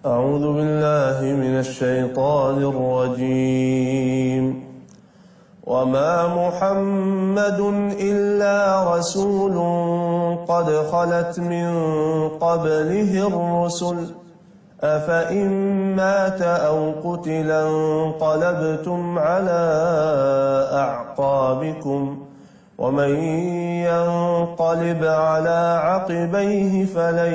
أعوذ بالله من الشيطان الرجيم وما محمد إلا رسول قد خلت من قبله الرسل أفإن مات أو قتل انقلبتم على أعقابكم ومن ينقلب على عقبيه فلن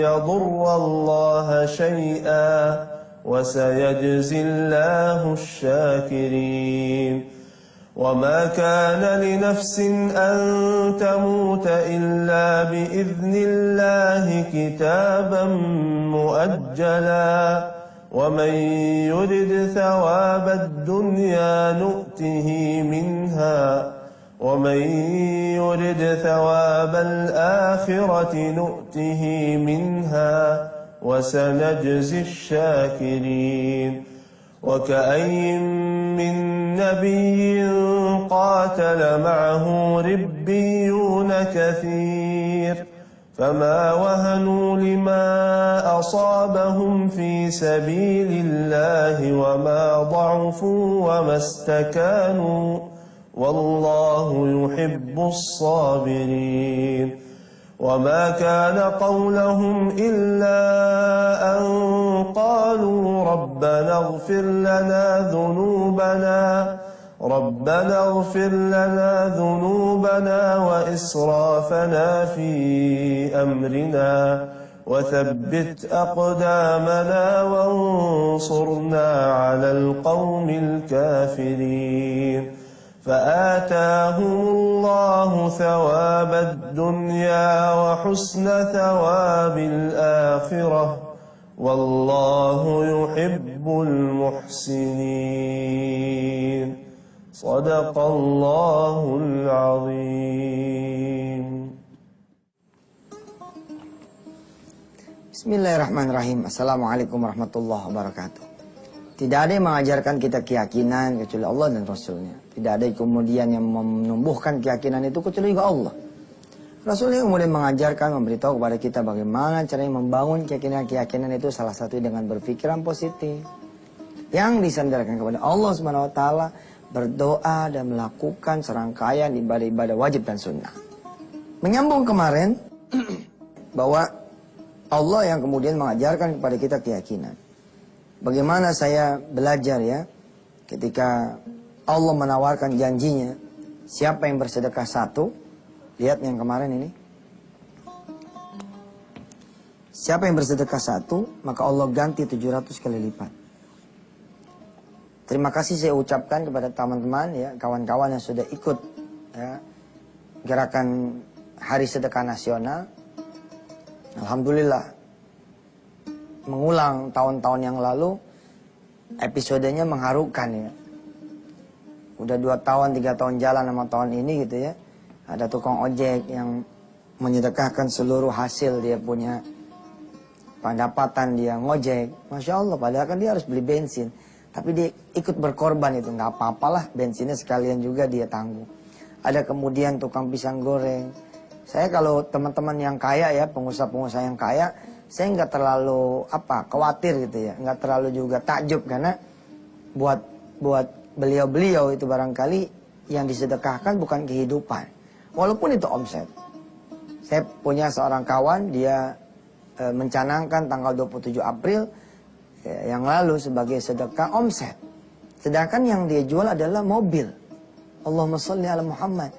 يضر الله شيئا وسيجزي الله الشاكرين وما كان لنفس أن تموت إلا بإذن الله كتابا مؤجلا ومن يرد ثواب الدنيا نؤته منها ومن يرد ثواب الآخرة نؤته منها وسنجزي الشاكرين وكأي من نبي قاتل معه ربيون كثير فما وهنوا لما أصابهم في سبيل الله وما ضعفوا وما استكانوا والله يحب الصابرين وما كان قولهم إلا أن قالوا ربنا اغفر لنا ذنوبنا وإسرافنا في أمرنا وثبت أقدامنا وانصرنا على القوم الكافرين فآتاهم الله ثواب الدنيا وحسن ثواب الآخرة والله يحب المحسنين صدق الله العظيم. Bismillahirrahmanirrahim. Assalamualaikum warahmatullahi wabarakatuh. Tidak ada yang mengajarkan kita keyakinan kecuali Allah dan Rasulnya. Tidak ada kemudian yang menumbuhkan keyakinan itu kecuali Allah. Rasulnya kemudian mengajarkan, memberitahu kepada kita bagaimana caranya membangun keyakinan itu, salah satu dengan berpikiran positif. Yang disandarkan kepada Allah Subhanahu wa taala, berdoa dan melakukan serangkaian ibadah-ibadah wajib dan sunnah. Menyambung kemarin bahwa Allah yang kemudian mengajarkan kepada kita keyakinan. Bagaimana saya belajar ya, ketika Allah menawarkan janjinya, siapa yang bersedekah satu, lihat yang kemarin ini. Siapa yang bersedekah satu, maka Allah ganti 700 kali lipat. Terima kasih saya ucapkan kepada teman-teman ya, kawan-kawan yang sudah ikut ya, gerakan Hari Sedekah Nasional. Alhamdulillah, mengulang tahun-tahun yang lalu, episodenya mengharukan ya. Udah 2 tahun, 3 tahun jalan sama tahun ini gitu ya. Ada tukang ojek yang menyedekahkan seluruh hasil dia punya pendapatan dia ngojek. Masya Allah, padahal kan dia harus beli bensin. Tapi dia ikut berkorban itu, nggak apa-apalah, bensinnya sekalian juga dia tanggung. Ada kemudian tukang pisang goreng. Saya kalau teman-teman yang kaya ya, pengusaha-pengusaha yang kaya, saya nggak terlalu khawatir gitu ya, nggak terlalu juga takjub karena buat beliau-beliau itu barangkali yang disedekahkan bukan kehidupan, walaupun itu omset. Saya punya seorang kawan, dia mencanangkan tanggal 27 April yang lalu sebagai sedekah omset, sedangkan yang dia jual adalah mobil. Allahumma sholli ala Muhammad.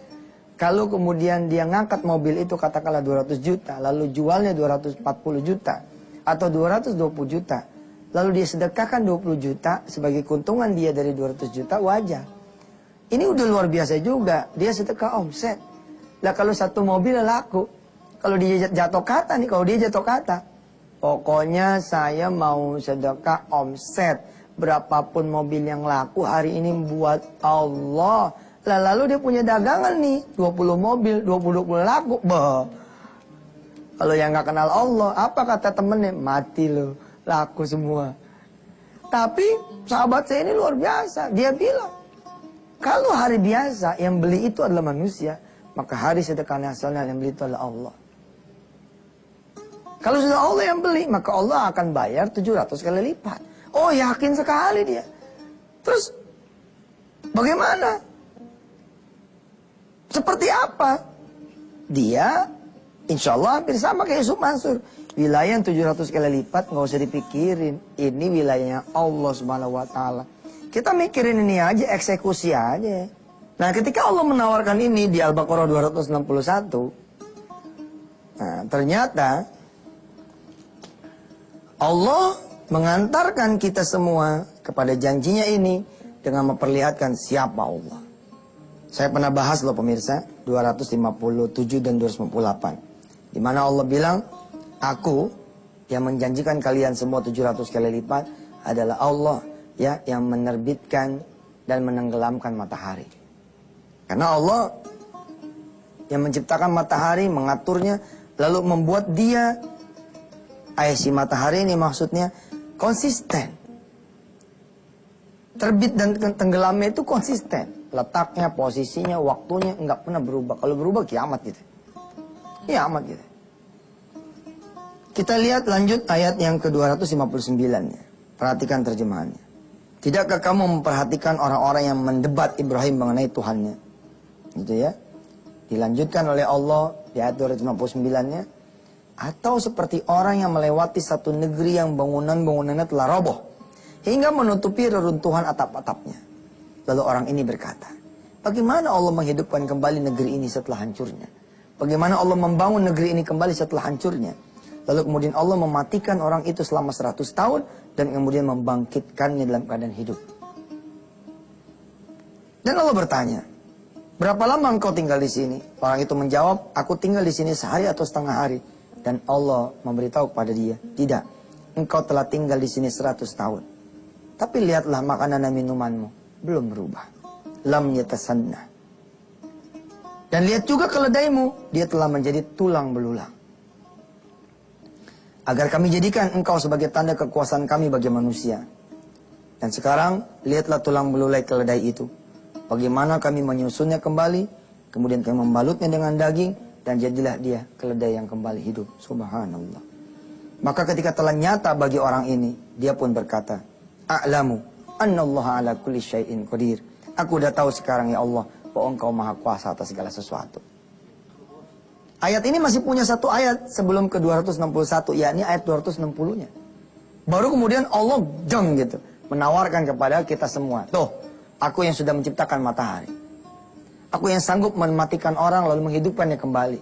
Kalau kemudian dia ngangkat mobil itu katakanlah 200 juta, lalu jualnya 240 juta atau 220 juta, lalu dia sedekahkan 20 juta sebagai keuntungan dia dari 200 juta, wajar. Ini udah luar biasa juga, dia sedekah omset. Lah kalau satu mobil laku, kalau dia jatuh kata nih, kalau dia jatuh kata, pokoknya saya mau sedekah omset, berapapun mobil yang laku hari ini buat Allah. Lalu dia punya dagangan nih, 20 mobil, 20 laku. Bah. Kalau yang nggak kenal Allah, apa kata temennya? Mati lo, laku semua. Tapi sahabat saya ini luar biasa. Dia bilang, kalau hari biasa yang beli itu adalah manusia, maka hari sedekah nasional yang beli itu adalah Allah. Kalau sudah Allah yang beli, maka Allah akan bayar 700 kali lipat. Oh, yakin sekali dia. Terus, bagaimana? Seperti apa? Dia, insya Allah hampir sama kayak Yusuf Mansur. Wilayah yang 700 kali lipat, nggak usah dipikirin. Ini wilayahnya Allah Subhanahu Wa Taala. Kita mikirin ini aja, eksekusi aja. Nah, ketika Allah menawarkan ini di Al-Baqarah 261, nah, ternyata Allah mengantarkan kita semua kepada janjinya ini dengan memperlihatkan siapa Allah. Saya pernah bahas loh pemirsa, 257 dan 258. Di mana Allah bilang, aku yang menjanjikan kalian semua 700 kali lipat adalah Allah ya yang menerbitkan dan menenggelamkan matahari. Karena Allah yang menciptakan matahari, mengaturnya, lalu membuat dia, si matahari ini maksudnya konsisten. Terbit dan tenggelamnya itu konsisten. Letaknya, posisinya, waktunya nggak pernah berubah. Kalau berubah kiamat gitu. Kiamat gitu. Kita lihat lanjut ayat yang ke-259-nya. Perhatikan terjemahannya. Tidakkah kamu memperhatikan orang-orang yang mendebat Ibrahim mengenai Tuhannya? Gitu ya. Dilanjutkan oleh Allah di ayat 259-nya. Atau seperti orang yang melewati satu negeri yang bangunan-bangunannya telah roboh, hingga menutupi reruntuhan atap-atapnya. Lalu orang ini berkata, bagaimana Allah menghidupkan kembali negeri ini setelah hancurnya? Bagaimana Allah membangun negeri ini kembali setelah hancurnya? Lalu kemudian Allah mematikan orang itu selama 100 tahun, dan kemudian membangkitkannya dalam keadaan hidup. Dan Allah bertanya, berapa lama engkau tinggal di sini? Orang itu menjawab, aku tinggal di sini sehari atau setengah hari. Dan Allah memberitahu kepada dia, tidak, engkau telah tinggal di sini 100 tahun. Tapi lihatlah makanan dan minumanmu, belum berubah. Lam yatasanna. Dan lihat juga keledaimu, dia telah menjadi tulang belulang. Agar kami jadikan engkau sebagai tanda kekuasaan kami bagi manusia. Dan sekarang, lihatlah tulang belulai keledai itu. Bagaimana kami menyusunnya kembali, kemudian kami membalutnya dengan daging, dan jadilah dia keledai yang kembali hidup. Subhanallah. Maka ketika telah nyata bagi orang ini, dia pun berkata, A'lamu annallaha ala kulli syai'in qadir. Aku udah tahu sekarang ya Allah, bahwa engkau maha kuasa atas segala sesuatu. Ayat ini masih punya satu ayat sebelum ke 261, yakni ayat 260-nya. Baru kemudian Allah jeng gitu, menawarkan kepada kita semua. Tuh, aku yang sudah menciptakan matahari. Aku yang sanggup mematikan orang lalu menghidupkannya kembali.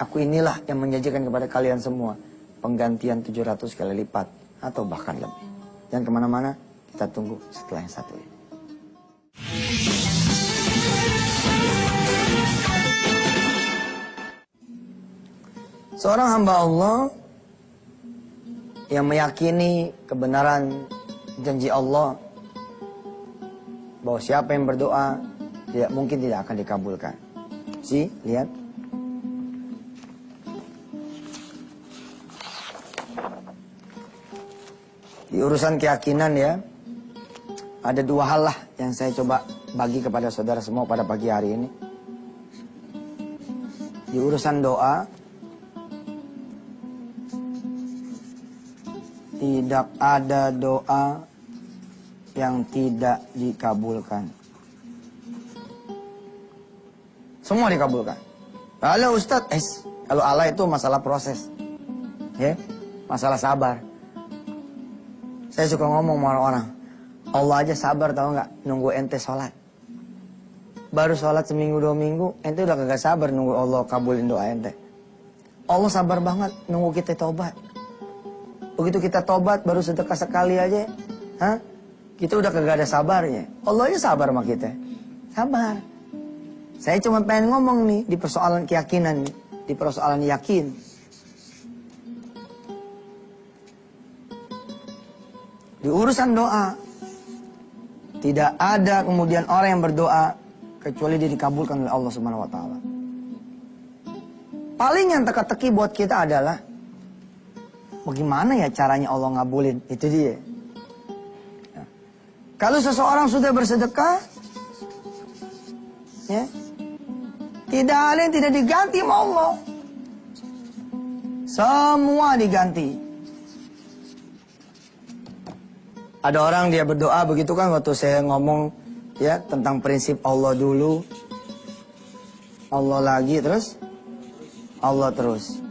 Aku inilah yang menjanjikan kepada kalian semua penggantian 700 kali lipat atau bahkan lebih. Jangan kemana-mana, kita tunggu setelah yang satu ini. Seorang hamba Allah yang meyakini kebenaran janji Allah bahwa siapa yang berdoa mungkin tidak akan dikabulkan. Lihat. Di urusan keyakinan ya, ada dua hal lah yang saya coba bagi kepada saudara semua pada pagi hari ini. Di urusan doa, tidak ada doa yang tidak dikabulkan. Semua dikabulkan. Kalau Ustadz, kalau Allah itu masalah proses. Ya, masalah sabar. Saya suka ngomong sama orang-orang, Allah aja sabar tahu nggak nunggu ente sholat. Baru sholat seminggu 2 minggu, ente udah kagak sabar nunggu Allah kabulin doa ente. Allah sabar banget nunggu kita tobat. Begitu kita tobat baru sedekah sekali aja, kita udah kagak ada sabarnya. Allah aja sabar sama kita. Sabar. Saya cuma pengen ngomong nih di persoalan keyakinan nih, di persoalan yakin. Di urusan doa, tidak ada kemudian orang yang berdoa kecuali dia dikabulkan oleh Allah Subhanahu wa taala. Paling yang teka-teki buat kita adalah bagaimana ya caranya Allah ngabulin, itu dia. Nah, kalau seseorang sudah bersedekah, ya, tidak ada yang tidak diganti sama Allah. Semua diganti. Ada orang dia berdoa begitu kan, waktu saya ngomong ya tentang prinsip Allah dulu, Allah lagi, terus Allah terus.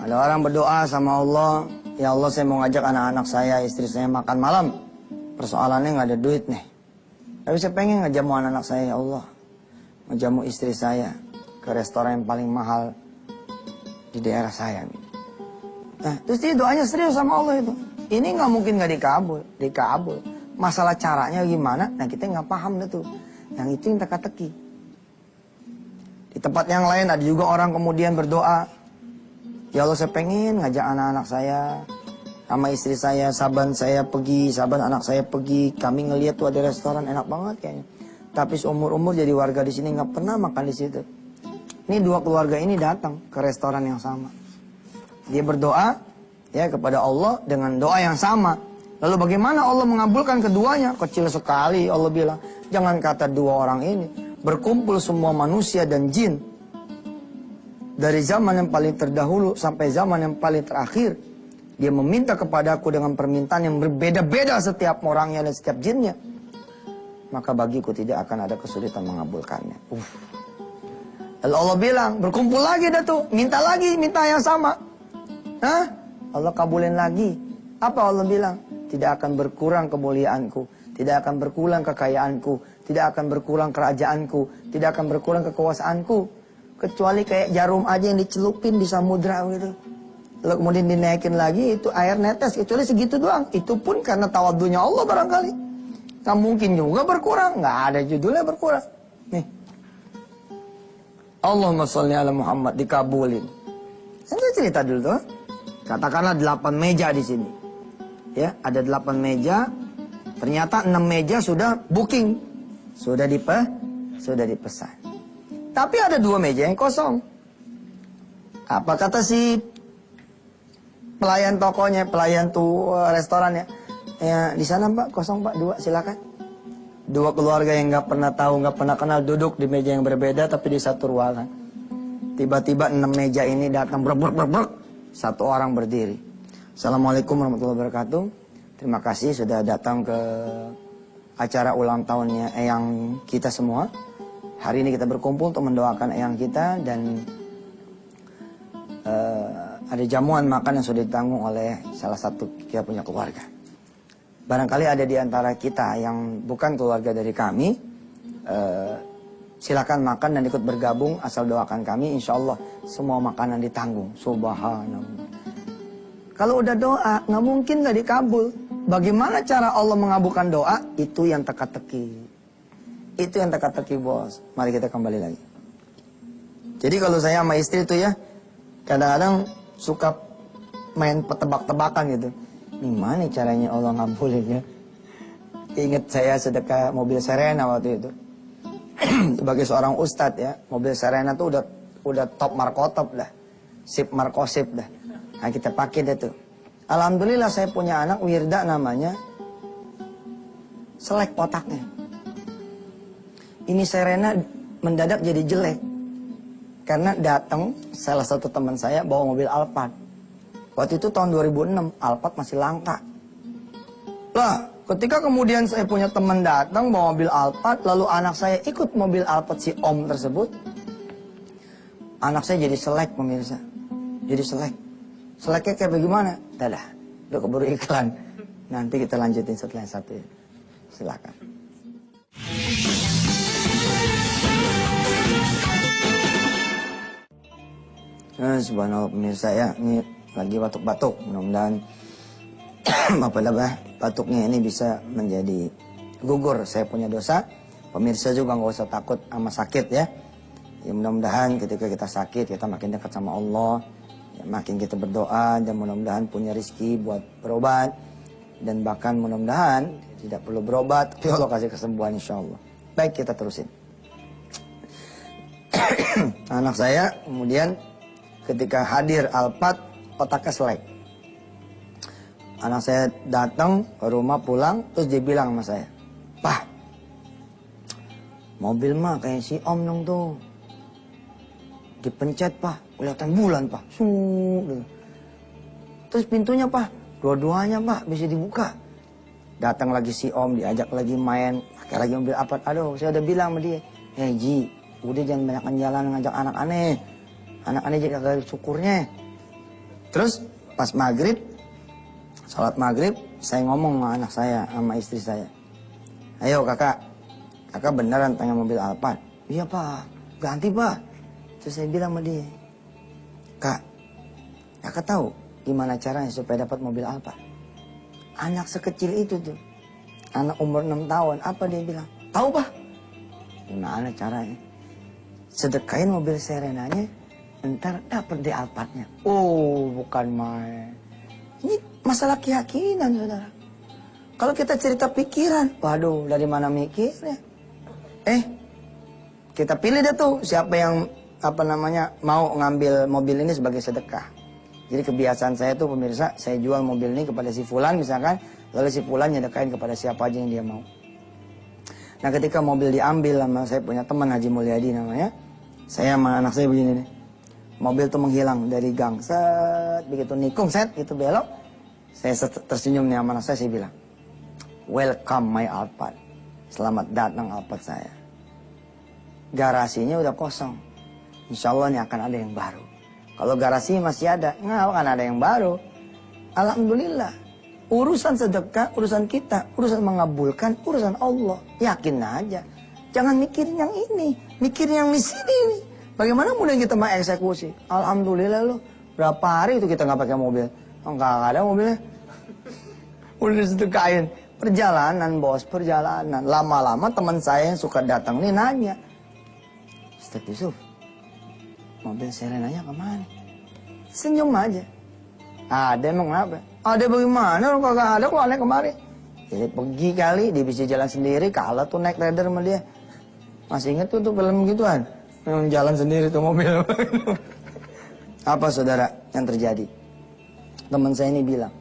Ada orang berdoa sama Allah, ya Allah saya mau ngajak anak-anak saya, istri saya makan malam. Persoalannya nggak ada duit nih. Tapi saya pengen ngejamu anak-anak saya, ya Allah. Ngejamu istri saya ke restoran yang paling mahal di daerah saya. Nah, terus dia doanya serius sama Allah itu. Ini nggak mungkin nggak dikabul. Masalah caranya gimana? Nah kita nggak paham tuh. Yang itu yang teka-teki. Di tempat yang lain ada juga orang kemudian berdoa, ya Allah saya pengen ngajak anak-anak saya sama istri saya, saban anak saya pergi. Kami ngeliat tuh ada restoran enak banget kayaknya. Tapi seumur-umur jadi warga di sini nggak pernah makan di situ. Ini dua keluarga ini datang ke restoran yang sama. Dia berdoa ya kepada Allah dengan doa yang sama. Lalu bagaimana Allah mengabulkan keduanya? Kecil sekali Allah bilang. Jangan kata dua orang ini. Berkumpul semua manusia dan jin. Dari zaman yang paling terdahulu sampai zaman yang paling terakhir. Dia meminta kepadaku dengan permintaan yang berbeda-beda setiap orangnya dan setiap jinnya. Maka bagiku tidak akan ada kesulitan mengabulkannya. Lalu Allah bilang, berkumpul lagi dah tuh. Minta lagi, minta yang sama. Hah? Allah kabulin lagi. Apa Allah bilang? Tidak akan berkurang kemuliaanku, tidak akan berkurang kekayaanku, tidak akan berkurang kerajaanku, tidak akan berkurang kekuasaanku, kecuali kayak jarum aja yang dicelupin di samudra gitu. Lalu kemudian dinaikin lagi, itu air netes, kecuali segitu doang. Itu pun karena tawadunya Allah barangkali. Nggak mungkin juga berkurang, nggak ada judulnya berkurang. Nih, Allahumma sholli ala Muhammad, dikabulin. Saya cerita dulu tuh. Katakanlah 8 meja di sini. Ya, ada 8 meja. Ternyata 6 meja sudah booking. Sudah dipesan. Tapi ada 2 meja yang kosong. Apa kata si pelayan tokonya, pelayan restorannya? Ya, di sana Pak, kosong Pak, 2 silakan. 2 keluarga yang nggak pernah tahu, nggak pernah kenal duduk di meja yang berbeda tapi di satu ruangan. Tiba-tiba 6 meja ini datang brek. 1 orang berdiri. Assalamualaikum warahmatullahi wabarakatuh. Terima kasih sudah datang ke acara ulang tahunnya eyang kita semua. Hari ini kita berkumpul untuk mendoakan eyang kita dan ada jamuan makan yang sudah ditanggung oleh salah satu kita punya keluarga. Barangkali ada di antara kita yang bukan keluarga dari kami, silakan makan dan ikut bergabung asal doakan kami, insya Allah semua makanan ditanggung. Subhanallah. Kalau udah doa nggak mungkin nggak dikabul. Bagaimana cara Allah mengabulkan doa? Itu yang teka-teki. Itu yang teka-teki bos. Mari kita kembali lagi. Jadi kalau saya sama istri itu ya kadang-kadang suka main tebak-tebakan gitu. Gimana caranya Allah ngabulin ya? Ingat saya sedekah mobil Serena waktu itu. Sebagai seorang ustadz ya, mobil Serena tuh udah top markotop dah, sip markosip dah. Nah kita pakai deh tuh. Alhamdulillah saya punya anak Wirda namanya, selek otaknya. Ini Serena mendadak jadi jelek karena datang salah satu teman saya bawa mobil Alphard. Waktu itu tahun 2006, Alphard masih langka. Lah, ketika kemudian saya punya teman datang bawa mobil Alphard, lalu anak saya ikut mobil Alphard si om tersebut. Anak saya jadi selek pemirsa. Jadi selek. Seleknya kayak bagaimana? Dadah, udah keburu iklan. Nanti kita lanjutin setelah yang satu. Silakan. Subhanallah pemirsa ya, ini lagi batuk-batuk. Mudah-mudahan batuknya ini bisa menjadi gugur. Saya punya dosa. Pemirsa juga nggak usah takut sama sakit ya. Ya mudah-mudahan ketika kita sakit kita makin dekat sama Allah. Ya, makin kita berdoa dan mudah-mudahan punya rezeki buat berobat. Dan bahkan mudah-mudahan tidak perlu berobat, tapi Allah kasih kesembuhan insya Allah. Baik, kita terusin. Anak saya kemudian ketika hadir Alphard, otaknya selek. Anak saya datang ke rumah pulang, terus dia bilang sama saya, "Pak, mobil mah kayak si Om dong tuh. Dipencet Pak, kelihatan bulan Pak. Terus pintunya Pak, dua-duanya Pak bisa dibuka. Datang lagi si Om, diajak lagi main, pakai lagi mobil apa? Aduh, saya udah bilang sama dia, Ji, udah jangan banyak jalan ngajak anak aneh. Anak aneh jadi kagak syukurnya. Terus pas maghrib, sholat maghrib, saya ngomong sama anak saya, sama istri saya. Ayo kakak beneran pengen mobil Alphard? Iya Pak, ganti Pak. Terus saya bilang sama dia, kakak tahu gimana caranya supaya dapat mobil Alphard? Anak sekecil itu tuh, anak umur 6 tahun, apa dia bilang? Tahu Pak? Gimana caranya? Sedekahin mobil Serenanya, ntar dapat deh Alphardnya. Oh, bukan main. Ini masalah keyakinan, saudara. Kalau kita cerita pikiran, waduh, dari mana mikirnya? Kita pilih deh tuh siapa yang mau ngambil mobil ini sebagai sedekah. Jadi kebiasaan saya tuh pemirsa, saya jual mobil ini kepada si Fulan misalkan, lalu si Fulan nyedekahin kepada siapa aja yang dia mau. Nah ketika mobil diambil sama saya punya teman Haji Mulyadi namanya, saya sama anak saya begini nih. Mobil tuh menghilang dari gang, set, begitu nikung, set, gitu belok. Saya tersenyum nih sama anak saya bilang, welcome my Alphard. Selamat datang Alphard saya. Garasinya udah kosong. Insya Allah ini akan ada yang baru. Kalau garasi masih ada, nggak akan ada yang baru. Alhamdulillah. Urusan sedekah, urusan kita, urusan mengabulkan, urusan Allah. Yakin aja. Jangan mikirin yang ini, mikirin yang di sini. Bagaimana mudah kita mengeksekusi? Alhamdulillah loh. Berapa hari itu kita nggak pakai mobil? Nggak ada mobilnya. Udah disedekahin. Perjalanan bos, perjalanan. Lama-lama teman saya yang suka datang nih nanya, Ustaz Yusuf, mobil Serenanya kemana? Senyum aja. Ada emang apa? Ada bagaimana? Kalau kagak ada kok aneh kemarin. Jadi pergi kali, dia bisa jalan sendiri. Kalah tuh naik rider sama dia. Masih inget tuh film gituan? Yang jalan sendiri tuh mobil. Apa saudara yang terjadi? Teman saya ini bilang,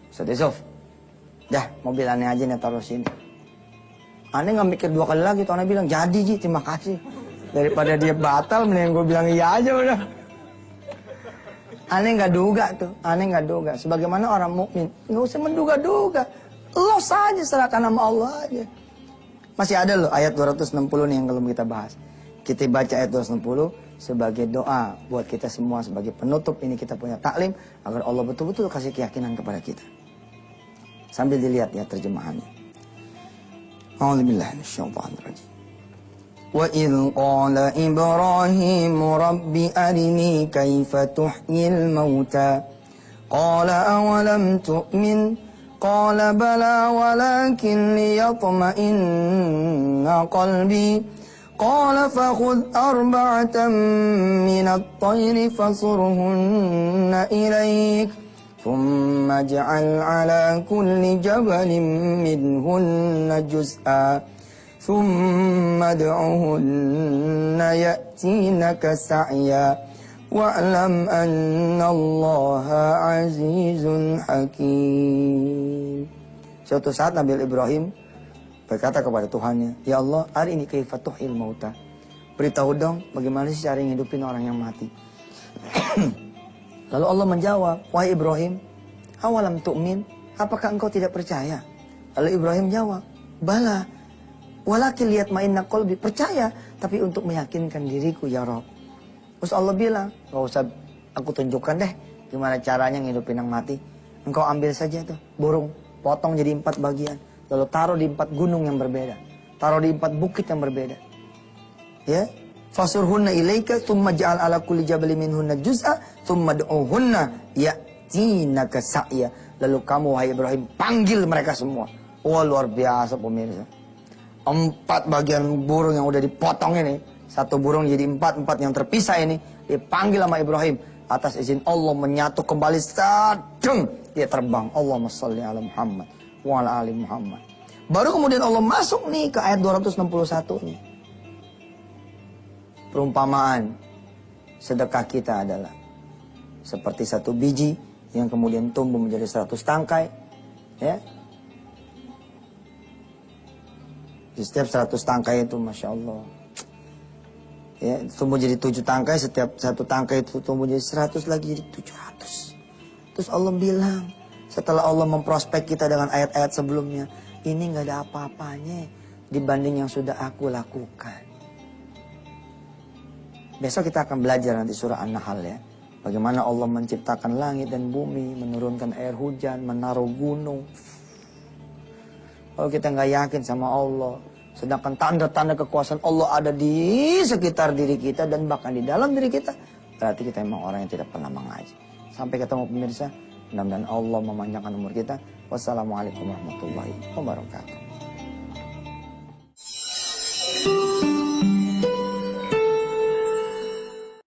Ustaz Yusuf, dah mobil aneh aja nih taruh sini. Aneh nggak mikir 2 kali lagi tuh, aneh bilang, jadi Ji, terima kasih. Daripada dia batal, mendingan gue bilang iya aja udah. Aneh nggak duga tuh, aneh nggak duga. Sebagaimana orang mukmin, nggak usah menduga-duga. Lo saja serahkan nama Allah aja. Masih ada loh ayat 260 nih yang belum kita bahas. Kita baca ayat 260 sebagai doa buat kita semua, sebagai penutup ini kita punya taklim agar Allah betul-betul kasih keyakinan kepada kita. Sambil dilihat ya terjemahannya. A'udzubillahi minasyaitonir rajim. وَإِذْ قَالَ إِبْرَاهِيمُ رَبِّ أَرِنِي كَيْفَ تُحْيِي الْمَوْتَى قَالَ أَوَلَمْ تُؤْمِنْ قَالَ بَلَى وَلَكِنْ لِيَطْمَئِنَّ قَلْبِي قَالَ فَخُذْ أَرْبَعَةً مِنَ الطَّيْرِ فَصُرْهُنَّ إِلَيْكَ ثُمَّ اجْعَلْ عَلَى كُلِّ جَبَلٍ مِّنْهُنَّ جُزْءًا ثم ادعهن يأتينك سعيا واعلم أن الله عزيز حكيم. Suatu saat Nabi Ibrahim berkata kepada Tuhannya, Ya Allah, hari ini kaifa tuhil mauta. Beritahu dong bagaimana sih cara ngidupin orang yang mati. Lalu Allah menjawab, wahai Ibrahim, awalam tu'min, apakah engkau tidak percaya? Lalu Ibrahim jawab, bala. Walakin lihat ma'inna qalbi, percaya, tapi untuk meyakinkan diriku ya Rabb. Terus Allah bilang, gak usah aku tunjukkan deh gimana caranya ngidupin yang mati. Engkau ambil saja tuh burung, potong jadi 4 bagian, lalu taruh di 4 gunung yang berbeda, taruh di 4 bukit yang berbeda. Ya, fasurhunna ilaika thumma ja'al ala kulli jabalin minhunna juz'a thumma du'uhunna ya'tinaka sa'ya. Lalu kamu wahai Ibrahim panggil mereka semua. Wah, luar biasa pemirsa. 4 bagian burung yang udah dipotong ini, 1 burung jadi 4 yang terpisah ini, dipanggil sama Ibrahim. Atas izin Allah menyatu kembali, sadeng dia terbang. Allahumma sholli ala Muhammad wa ala ali Muhammad. Baru kemudian Allah masuk nih ke ayat 261 nih. Perumpamaan sedekah kita adalah seperti 1 biji yang kemudian tumbuh menjadi 100 tangkai, ya. Di setiap 100 tangkai itu Masya Allah, ya, tumbuh jadi 7 tangkai. Setiap 1 tangkai itu tumbuh jadi 100 lagi, jadi 700. Terus Allah bilang, setelah Allah memprospek kita dengan ayat-ayat sebelumnya, ini nggak ada apa-apanya dibanding yang sudah aku lakukan. Besok kita akan belajar nanti surah An-Nahl ya. Bagaimana Allah menciptakan langit dan bumi, menurunkan air hujan, menaruh gunung. Kalau kita nggak yakin sama Allah, sedangkan tanda-tanda kekuasaan Allah ada di sekitar diri kita dan bahkan di dalam diri kita, berarti kita memang orang yang tidak pernah mengaji. Sampai ketemu pemirsa, mudah-mudahan Allah memanjangkan umur kita. Wassalamualaikum warahmatullahi wabarakatuh.